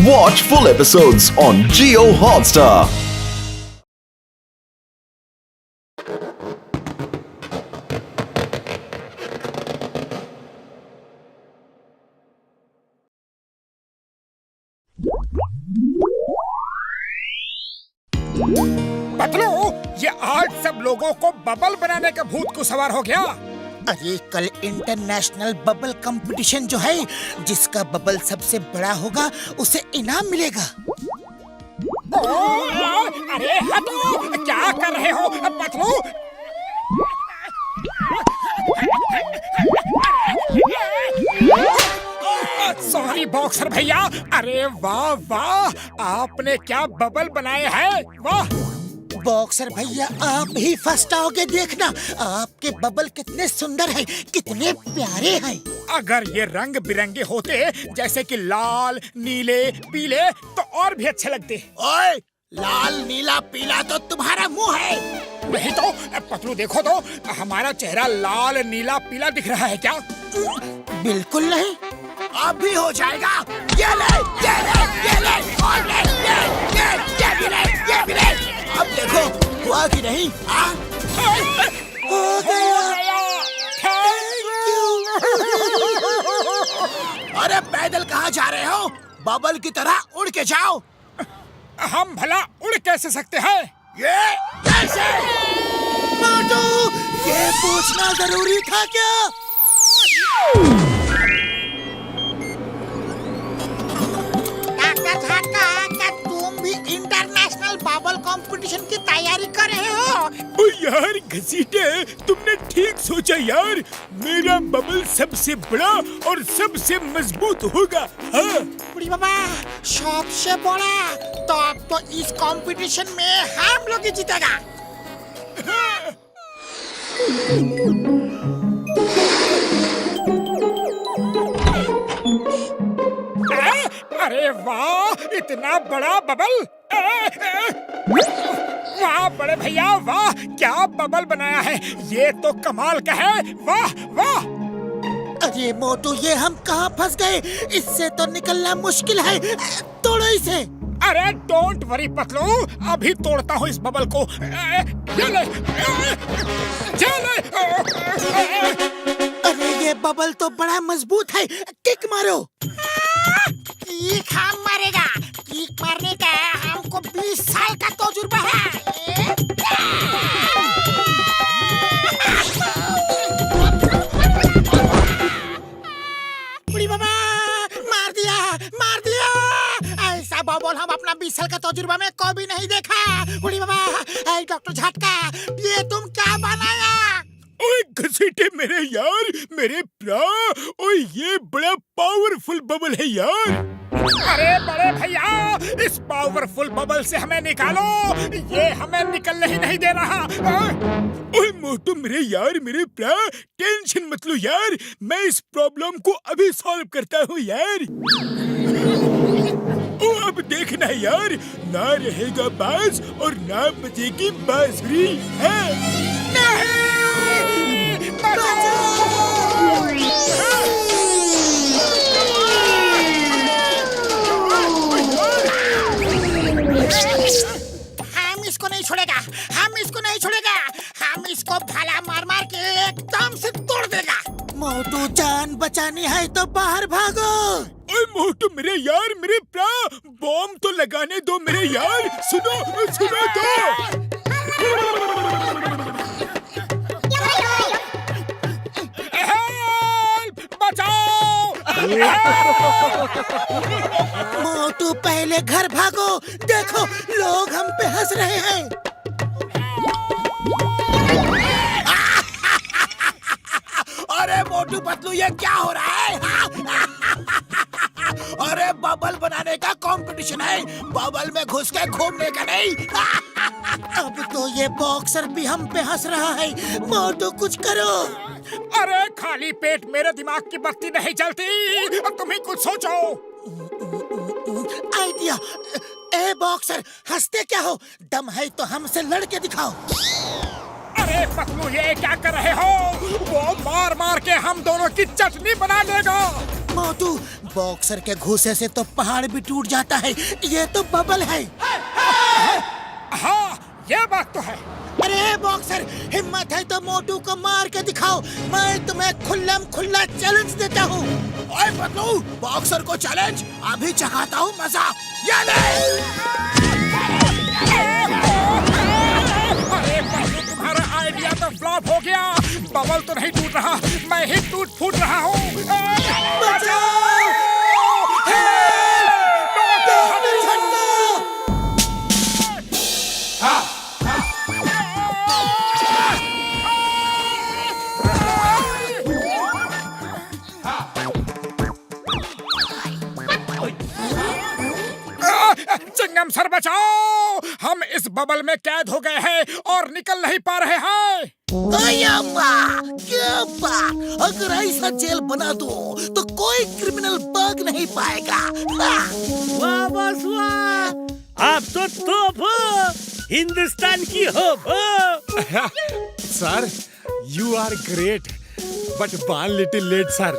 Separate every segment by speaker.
Speaker 1: Watch full episodes on Jio Hotstar.
Speaker 2: Patlu, ये आज सब लोगों को बबल बनाने का भूत को सवार हो गया।
Speaker 3: अरे कल इंटरनेशनल बबल कंपटीशन जो है, जिसका बबल सबसे बड़ा होगा उसे इनाम मिलेगा।
Speaker 2: अरे हटो, क्या कर रहे हो पतलू? सॉरी बॉक्सर भैया। अरे वाह वाह, आपने क्या बबल बनाए हैं, वाह।
Speaker 3: बॉक्सर भैया, आप ही फर्स्ट आओगे, देखना आपके बबल कितने सुंदर हैं, कितने प्यारे हैं।
Speaker 2: अगर ये रंग बिरंगे होते जैसे कि लाल, नीले, पीले तो और भी अच्छे लगते।
Speaker 3: ओए, लाल नीला पीला तो तुम्हारा मुंह है।
Speaker 2: नहीं तो पतलू देखो तो, हमारा चेहरा लाल नीला पीला दिख रहा है क्या?
Speaker 3: बिल्कुल नहीं, अब भी हो जाएगा। ये ले, ये ले, ये ले, और ले, ये भी ले, ये भी ले। अब देखो हुआ कि नहीं? हो गया। अरे पैदल कहाँ जा रहे हो? बबल की तरह उड़ के जाओ।
Speaker 2: हम भला उड़ कैसे सकते हैं?
Speaker 3: ये कैसे? मोटू, ये पूछना जरूरी था क्या? डॉक्टर झाका, क्या तुम भी इंटरनेशनल बबल कंपटीशन की तैयारी कर रहे हो?
Speaker 2: ओ यार घसीटे, तुमने ठीक सोचा यार। मेरा बबल सबसे बड़ा और सबसे मजबूत होगा। हाँ।
Speaker 3: बुढ़ी बाबा, सबसे बड़ा तो अब तो इस कंपटीशन में हम लोग ही जीतेगा।
Speaker 2: अरे वाह, इतना बड़ा बबल! वाह बड़े भैया, वाह क्या बबल बनाया है, ये तो कमाल का है, वाह वाह।
Speaker 3: अरे मोटू, ये हम कहाँ फंस गए? इससे तो निकलना मुश्किल है, तोड़ो इसे।
Speaker 2: अरे डोंट वरी पतलू, अभी तोड़ता हूँ इस बबल को। ये ले, ये ले।
Speaker 3: अरे ये बबल तो बड़ा मजबूत है, किक मारो। किक हम मारेगा, किक मारने का हमको 20 साल का तजुर्बा है। बुढ़ी बाबा, मार दिया, मार दिया। ऐसा बबल हम अपना 20 साल का तजुर्बा में कभी नहीं देखा। बुढ़ी बाबा, डॉक्टर झटका, ये तुम क्या बनाया?
Speaker 2: ओए घसीटे मेरे यार, मेरे प्रा, ओए ये बड़ा पावरफुल बबल है यार। अरे बड़े भैया, इस पावरफुल बबल से हमें निकालो, ये हमें निकलने ही नहीं दे रहा। ओए मोटू मेरे यार, मेरे प्रा, टेंशन मत लो यार, मैं इस प्रॉब्लम को अभी सॉल्व करता हूँ यार। ओ अब देखना यार, ना रहेगा बाज और ना बजेगी बांसुरी है। नहीं!
Speaker 3: हम इसको नहीं छोड़ेगा, हम इसको नहीं छोड़ेगा, हम इसको भाला मार मार के एकदम से तोड़ देगा। मोटू, जान बचानी है तो बाहर भागो।
Speaker 2: ओए मोटू मेरे यार, मेरे प्रा, बॉम्ब तो लगाने दो मेरे यार, सुनो सुनो तो।
Speaker 3: मोटू पहले घर भागो, देखो लोग हम पे हंस रहे हैं। अरे मोटू पतलू, ये क्या हो रहा है? अरे बबल बनाने का कंपटीशन है, बबल में घुस के घूमने का नहीं। अब तो ये बॉक्सर भी हम पे हंस रहा है। मोटू कुछ करो।
Speaker 2: अरे खाली पेट मेरे दिमाग की बत्ती नहीं जलती, तुम ही कुछ सोचो।
Speaker 3: आइडिया। ए बॉक्सर, हंसते क्या हो? दम है तो हमसे लड़के दिखाओ।
Speaker 2: अरे पतलू, ये क्या कर रहे हो? वो मार मार के हम दोनों की चटनी बना देगा।
Speaker 3: मोटू, बॉक्सर के घुसे से तो पहाड़ भी टूट जाता है, ये तो बबल है।
Speaker 2: हाँ, ये बात तो है।
Speaker 3: अरे बॉक्सर, हिम्मत है तो मोटू को मार के दिखाओ, मैं तुम्हें खुल्लम खुल्ला चैलेंज देता हूँ। ओए पतलू, बॉक्सर को चैलेंज, अभी चखाता हूँ मजा। ये ले।
Speaker 2: अरे पतलू, तुम्हारा आइडिया तो फ्लॉप हो गया। बबल तो नहीं टूट रहा, मैं ही टूट फूट रहा हूँ। चिंगम सर बचाओ, हम इस बबल में कैद हो गए हैं और निकल नहीं पा रहे हैं।
Speaker 3: क्या बात, अगर ऐसा जेल बना दो तो कोई क्रिमिनल भाग नहीं पाएगा।
Speaker 4: वाह बॉस वाह, आप तो तोप हो, हिंदुस्तान की होप हो।
Speaker 2: Sir, you are great, but one little late sir.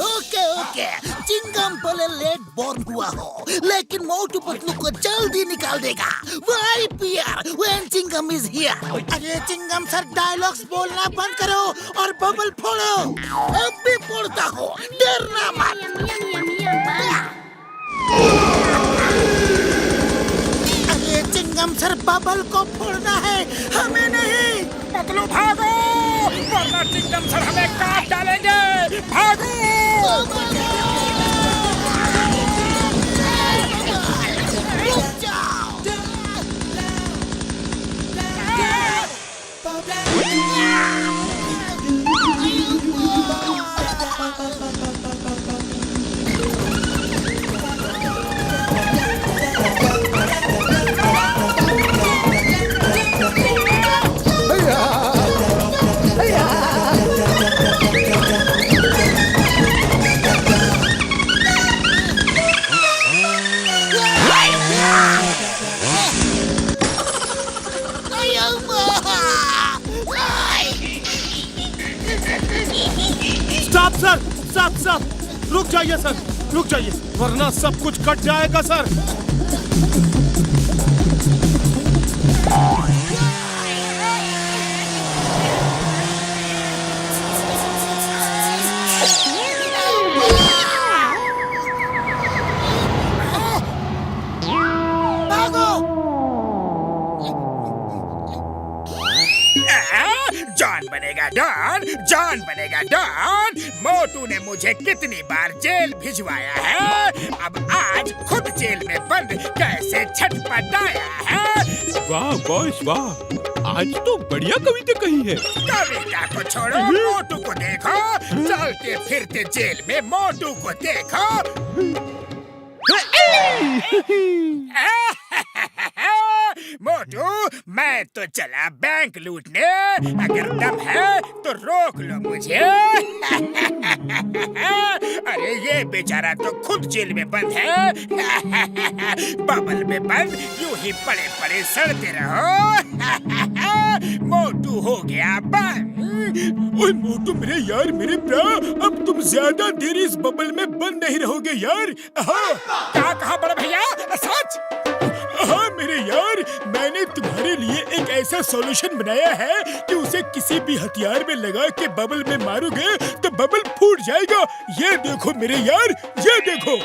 Speaker 3: Okay okay, chewing gum भले लेट बॉर्न हुआ हो, लेकिन मोटू पतलू को जल्दी निकाल देगा। Why fear when Chingam is here? अरे चिंगम सर, डायलॉग्स बोलना बंद करो और बबल फोड़ो। अब भी फोड़ता हो, डरना मत। अरे चिंगम सर, बबल को फोड़ना है, हमें नहीं।
Speaker 2: पतलू भागो, वरना चिंगम सर हमें काट डालेंगे। भागो।
Speaker 3: रुक जाओ।
Speaker 4: स्टॉप, रुक जाइए सर, रुक जाइए, वरना सब कुछ कट जाएगा सर।
Speaker 2: जॉन बनेगा डॉन, जॉन बनेगा डॉन। मोटू ने मुझे कितनी बार जेल भिजवाया है, अब आज खुद जेल में बंद कैसे छटपटाया है।
Speaker 5: वाह बॉस वाह, आज तो बढ़िया कविता कही है।
Speaker 2: कविता को छोड़ो, मोटू को देखो, चलते फिरते जेल में मोटू को देखो। मोटू, मैं तो चला बैंक लूटने, अगर दम है तो रोक लो मुझे। अरे ये बेचारा तो खुद जेल में बंद है। बबल में बंद यूं ही पड़े पड़े सड़ते रहो। मोटू हो गया बंद।
Speaker 6: ओए मोटू मेरे यार, मेरे ब्रा, अब तुम ज्यादा देर इस बबल में बंद नहीं रहोगे यार।
Speaker 2: क्या कहा बड़े भैया, सच?
Speaker 6: हाँ मेरे यार, मैंने तुम्हारे लिए एक ऐसा सॉल्यूशन बनाया है कि उसे किसी भी हथियार में लगा के बबल में मारोगे तो बबल फूट जाएगा। ये देखो मेरे यार, ये देखो।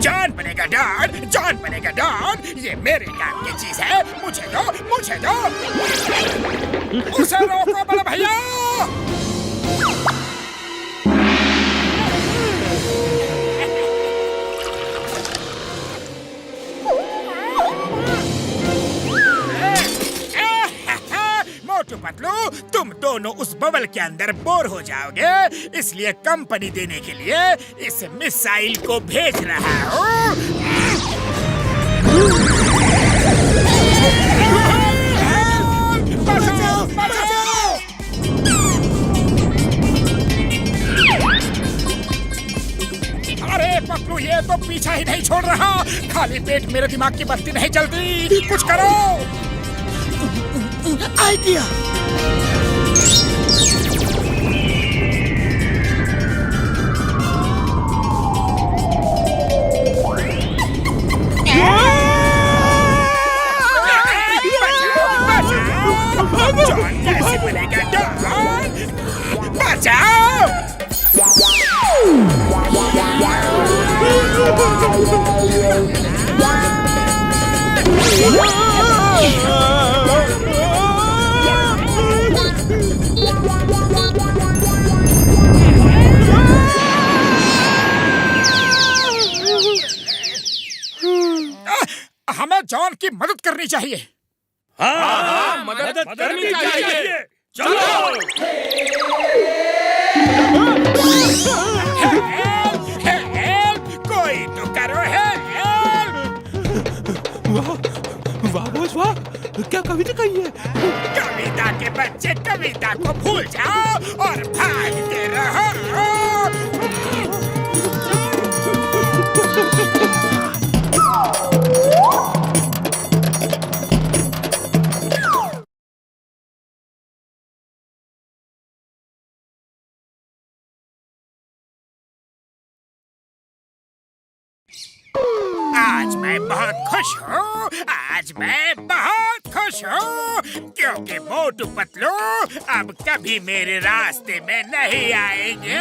Speaker 2: जॉन बनेगा डॉन, जॉन बनेगा डॉन, ये मेरे काम की चीज है। मुझे दो, मुझे दो। उसे रोको बड़े भैया। मोटू पतलू, तुम दोनों उस बबल के अंदर बोर हो जाओगे, इसलिए कंपनी देने के लिए इस मिसाइल को भेज रहा हूँ। बचाओ, बचाओ। अरे पतलू, ये तो पीछा ही नहीं छोड़ रहा। खाली पेट मेरे दिमाग की बत्ती नहीं जलती, कुछ करो।
Speaker 3: आइडिया।
Speaker 2: करनी चाहिए।
Speaker 4: हाँ,
Speaker 5: मदद करनी चाहिए।
Speaker 4: चलो।
Speaker 2: हेल्प, कोई तो करो हेल्प।
Speaker 5: वाह बॉस वाह, क्या कविता कही है?
Speaker 2: कविता के बच्चे कविता को भूल जाओ और भागते रहो। आज मैं बहुत खुश हूँ, आज मैं बहुत खुश हूँ, क्योंकि मोटू पतलू अब कभी मेरे रास्ते में नहीं आएंगे।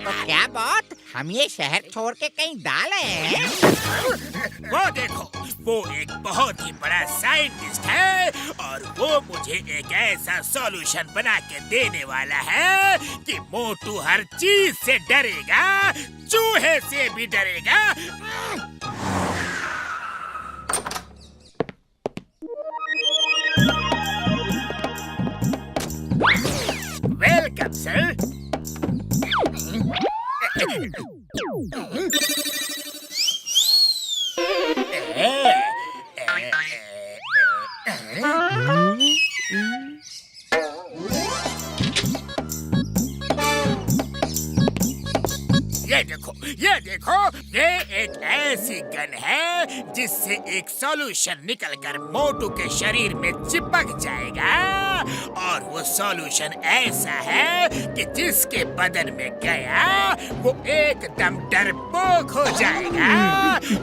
Speaker 7: तो क्या बात, हम ये शहर छोड़ के कहीं डाले हैं?
Speaker 2: वो देखो, वो एक बहुत ही बड़ा साइंटिस्ट है और वो मुझे एक ऐसा सॉल्यूशन बना के देने वाला है कि मोटू हर चीज से डरेगा, चूहे से भी डरेगा। Welcome sir. ये देखो, ये एक ऐसी गन है जिससे एक सॉल्यूशन निकलकर मोटू के शरीर में चिपक जाएगा और वो सॉल्यूशन ऐसा है कि जिसके बदन में गया वो एकदम डरपोक हो जाएगा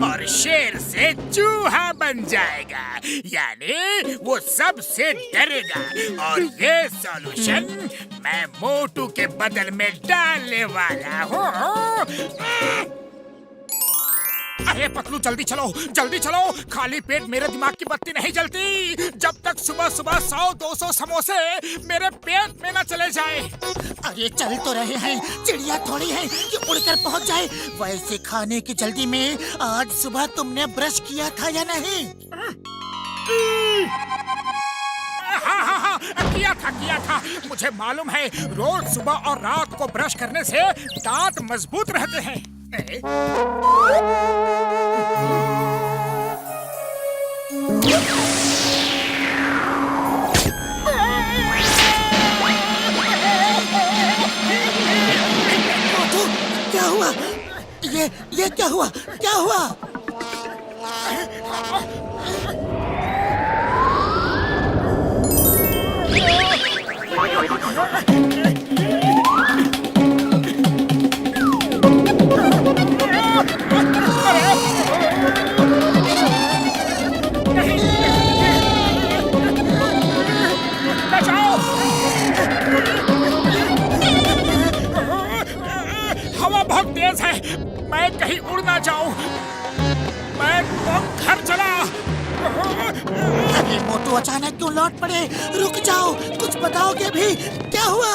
Speaker 2: और शेर से चूहा बन जाएगा, यानी वो सबसे डरेगा। और ये सॉल्यूशन मैं मोटू के बदन में डालने वाला हूँ। अरे पतलू जल्दी चलो, खाली पेट मेरे दिमाग की बत्ती नहीं जलती जब तक सुबह सुबह 100-200 समोसे मेरे पेट में न चले जाए।
Speaker 3: अरे चल तो रहे हैं, चिड़िया थोड़ी है कि उड़कर पहुंच जाए। वैसे खाने की जल्दी में आज सुबह तुमने ब्रश किया था या नहीं?
Speaker 2: हाँ, किया था। मुझे मालूम है, रोज सुबह और रात को ब्रश करने से दांत मजबूत रहते हैं।
Speaker 3: क्या हुआ? ये क्या हुआ?
Speaker 2: हवा बहुत तेज है, मैं कहीं उड़ ना जाऊं। मैं घर चला।
Speaker 3: अरे मोटू अचानक क्यों लौट पड़े? रुक जाओ, कुछ बताओगे भी? क्या हुआ?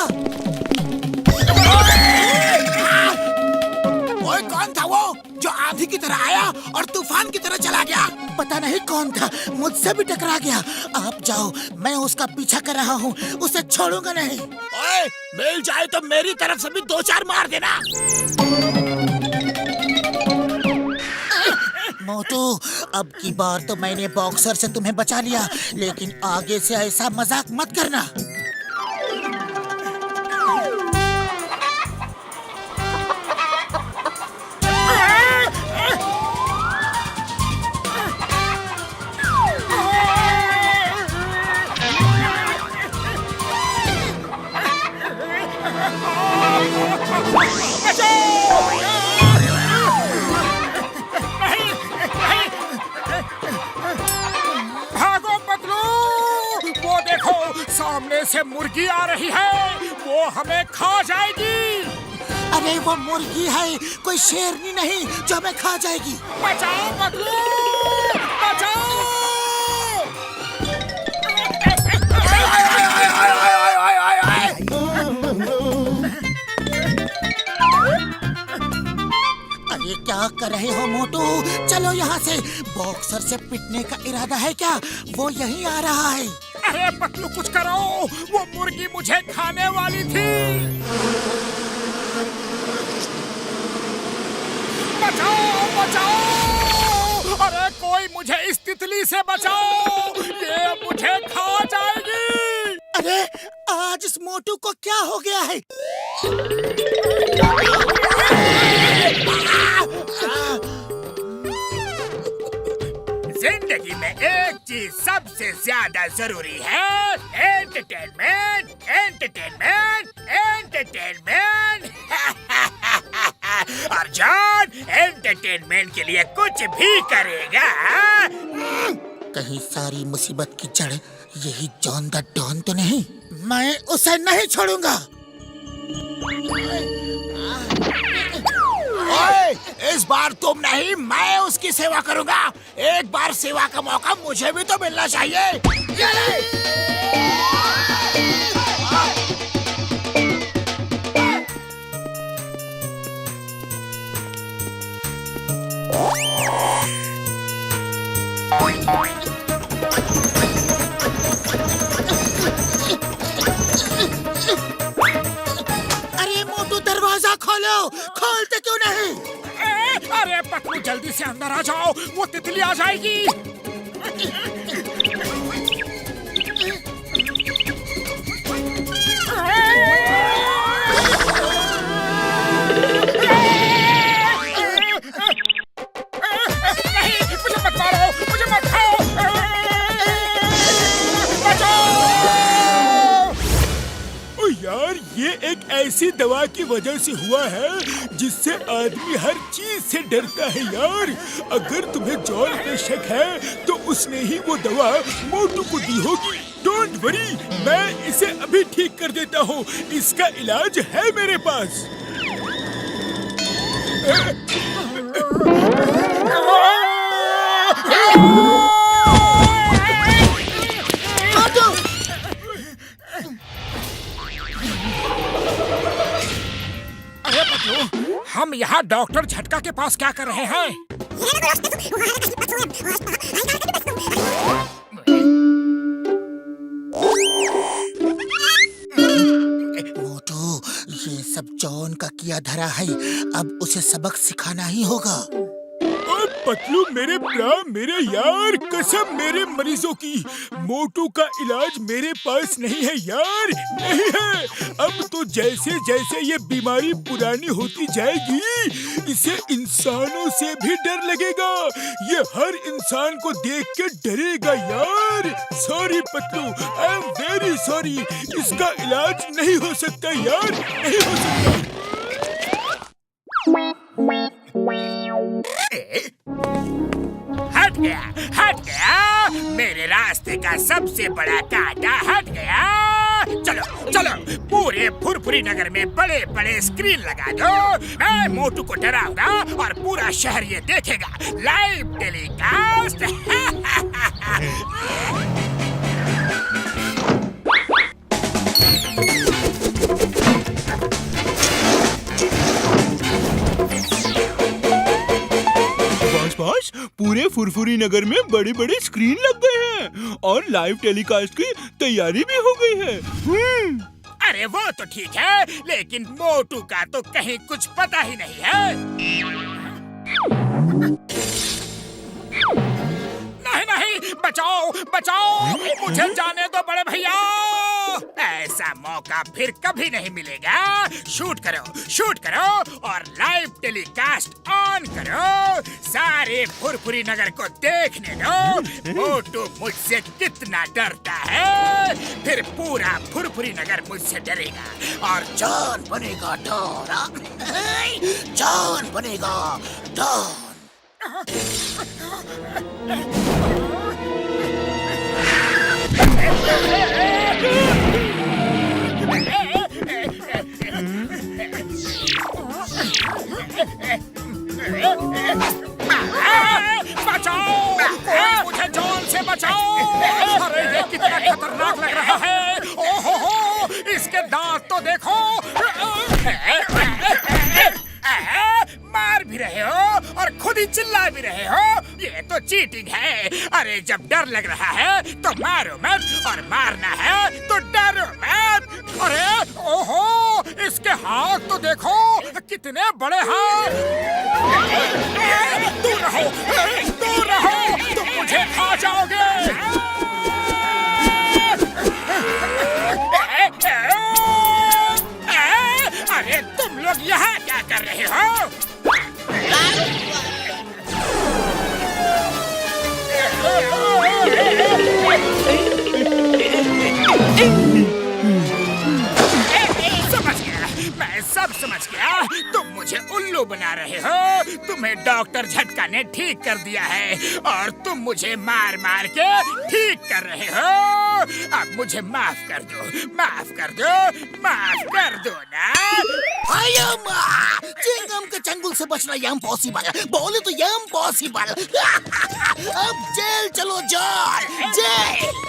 Speaker 2: ओए, कौन था वो जो आंधी की तरह आया और तूफान की तरह चला गया?
Speaker 3: पता नहीं कौन था, मुझसे भी टकरा गया। आप जाओ, मैं उसका पीछा कर रहा हूँ, उसे छोड़ूंगा नहीं।
Speaker 2: ओए, मिल जाए तो मेरी तरफ से भी 2-4 मार देना।
Speaker 3: मोटू, अब की बार तो मैंने बॉक्सर से तुम्हें बचा लिया, लेकिन आगे से ऐसा मजाक मत करना।
Speaker 2: सामने से मुर्गी आ रही है, वो हमें खा जाएगी।
Speaker 3: अरे वो मुर्गी है, कोई शेरनी नहीं जो हमें खा जाएगी।
Speaker 2: बचाओ पतलू, बचाओ।
Speaker 3: अरे क्या क्या कर रहे हो मोटू? चलो यहाँ से। बॉक्सर से पिटने का इरादा है क्या? वो यहीं आ रहा है।
Speaker 2: अरे पतलू कुछ करो, वो मुर्गी मुझे खाने वाली थी। बचाओ बचाओ, अरे कोई मुझे इस तितली से बचाओ, ये मुझे खा जाएगी।
Speaker 3: अरे आज इस मोटू को क्या हो गया है?
Speaker 2: जिंदगी में एक चीज सबसे ज्यादा जरूरी है, एंटरटेनमेंट एंटरटेनमेंट एंटरटेनमेंट। और जॉन एंटरटेनमेंट के लिए कुछ भी करेगा।
Speaker 3: कहीं सारी मुसीबत की जड़ यही जॉन द डॉन तो नहीं? मैं उसे नहीं छोड़ूंगा।
Speaker 2: ओए, इस बार तुम नहीं, मैं उसकी सेवा करूंगा। एक बार सेवा का मौका मुझे भी तो मिलना चाहिए।
Speaker 3: अरे मोटू दरवाजा खोलो, खोलते क्यों नहीं?
Speaker 2: अरे पतलू जल्दी से अंदर आ जाओ, वो तितली आ जाएगी। नहीं, मुझे मत मारो, मुझे मत खाओ। बचाओ!
Speaker 6: ओ यार, ये एक ऐसी दवा की वजह से हुआ है जिससे आदमी हर चीज से डरता है यार। अगर तुम्हें जॉन पे शक है तो उसने ही वो दवा मोटू को दी होगी। डोंट वरी, मैं इसे अभी ठीक कर देता हूँ। इसका इलाज है मेरे पास।
Speaker 2: अरे पतलू, हम यहाँ डॉक्टर झटका के पास क्या कर रहे हैं?
Speaker 3: मोटू, ये सब जॉन का किया धरा है। अब उसे सबक सिखाना ही होगा।
Speaker 6: पतलू मेरे मेरे यार, कसम मेरे मरीजों की, मोटू का इलाज मेरे पास नहीं है यार, नहीं है। अब तो जैसे जैसे ये बीमारी पुरानी होती जाएगी, इसे इंसानों से भी डर लगेगा। ये हर इंसान को देख के डरेगा यार। Sorry Patlu, I am very sorry. इसका इलाज नहीं हो सकता यार, नहीं हो सकता।
Speaker 2: हट गया, हट गया। मेरे रास्ते का सबसे बड़ा कांटा हट गया। चलो चलो, पूरे फुरफुरी नगर में बड़े बड़े स्क्रीन लगा दो। मैं मोटू को डराऊंगा और पूरा शहर ये देखेगा, लाइव टेलीकास्ट।
Speaker 6: बस पूरे फुरफुरी नगर में बड़े बड़े स्क्रीन लग गए हैं और लाइव टेलीकास्ट की तैयारी भी हो गई है।
Speaker 2: अरे वो तो ठीक है, लेकिन मोटू का तो कहीं कुछ पता ही नहीं है। नहीं नहीं, बचाओ बचाओ, मुझे जाने दो बड़े भैया। ऐसा मौका फिर कभी नहीं मिलेगा। शूट करो और लाइव टेलीकास्ट ऑन करो। सारे फुरफुरी नगर को देखने दो मोटू मुझसे कितना डरता है। फिर पूरा फुरफुरी नगर मुझसे डरेगा और
Speaker 3: जॉन बनेगा डॉन। जॉन बनेगा डॉन।
Speaker 2: बचाओ, मुझे जॉन से बचाओ। अरे ये कितना खतरनाक लग रहा है। ओहो, इसके दांत तो देखो। मार भी रहे हो खुद ही चिल्ला भी रहे हो। ये तो चीटिंग है। अरे जब डर लग रहा है तो मारो मत, और मारना है तो डरो मत। अरे ओहो, इसके हाथ तो देखो, कितने बड़े हाथ। दूर रहो, दूर रहो, तुम मुझे खा जाओगे। अरे तुम लोग यहाँ क्या कर रहे हो? समझ गया, मैं सब समझ गया। तुम मुझे उल्लू बना रहे हो। तुम्हें डॉक्टर झटका ने ठीक कर दिया है और तुम मुझे मार मार के ठीक कर रहे हो। अब मुझे माफ कर दो, माफ कर दो, माफ कर दो ना।
Speaker 3: चिंगम के चंगुल से बचना इम्पॉसिबल, बोले तो इम्पॉसिबल। अब जेल चलो, jail jail.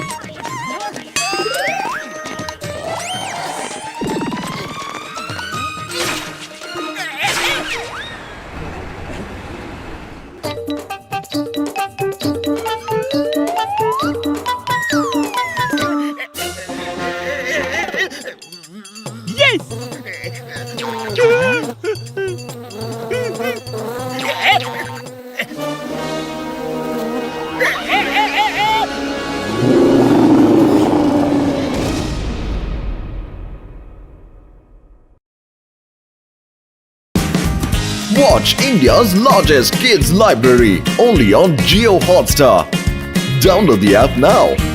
Speaker 1: Watch India's largest kids library only on Jio Hotstar. Download the app now.